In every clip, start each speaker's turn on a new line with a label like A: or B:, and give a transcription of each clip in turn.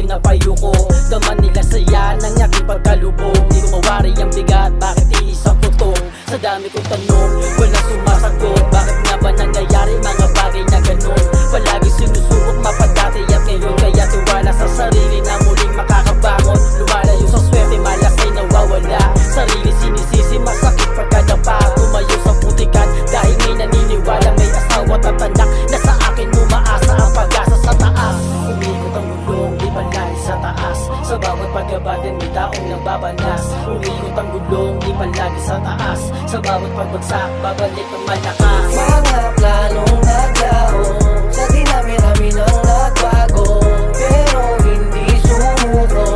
A: pinapayo ko. Daman nila saya ng aking pagkalubog. Di ko mawari ang bigat, bakit iisang putong? Sa dami kong tanong, walang sumasagot. Bakit nga ba nangyayari mga bagay na ganun? Palagi sinusubok mapadati at ngayon, kaya tiwala sa sarili na muling makakabangon. Lumalayo sa swerte, malas ay nawawala. Sarili sinisisi, masakit pagkadapa. Tumayo sa putikan dahil may naniniwala, may asawa at anak na sa akin umaasa ang pag-asa sa taas. Umikot ang gulong, di palagi sa taas. Sa bawat pagkabatin may taong nagbabanas. Umikot ang gulong, di palagi sa taas. Sa bawat pagbagsak, babalik ang malakas.
B: Mga planong naglaho, sa dinami-rami ng nagbago, pero hindi sumuko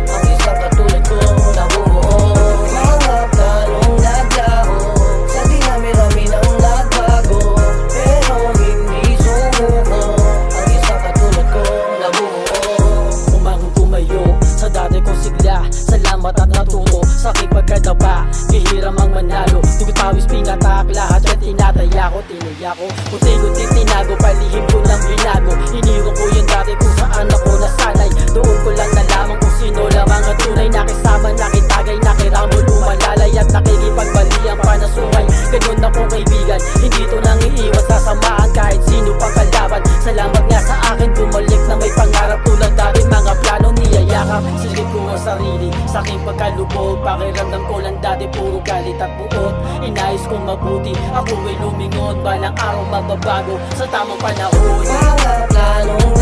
B: ang isang katulad ko na bumuo. Mga planong naglaho, sa dinami-rami ng nagbago, pero hindi sumuko ang isang katulad ko na bumuo.
A: Umahong tumayo sa dati kong sigla. Salamat at natuto sa aking pagkadaba. Hihiram ang manalo, tugtawis pinatak. Lahat yan tinataya ko, tinaya ko. Unti-unti tinago, palihim ko ng binago. Iniwan ko yung dati kung saan ako nasanay. Doon ko lang nalaman kung sino lamang ang tunay. Nakisama, nakitagay, nakiramo, lumalalay at nakikipagbaliang panasungay. Ganun akong kaibigan, hindi to nang iiwan. Sasamahan kahit sino pang kalaban. Salamat nga sa akin, bumalik na may pangarap tulad dati. Mga plano niyayakap, silip ko ang sarili sa aking pagkalubog. Pakiramdam ko lang dati puro galit at buot. Inayos kong mabuti, ako ay lumingon. Balang araw magbabago sa tamang panahon.
B: Mga planong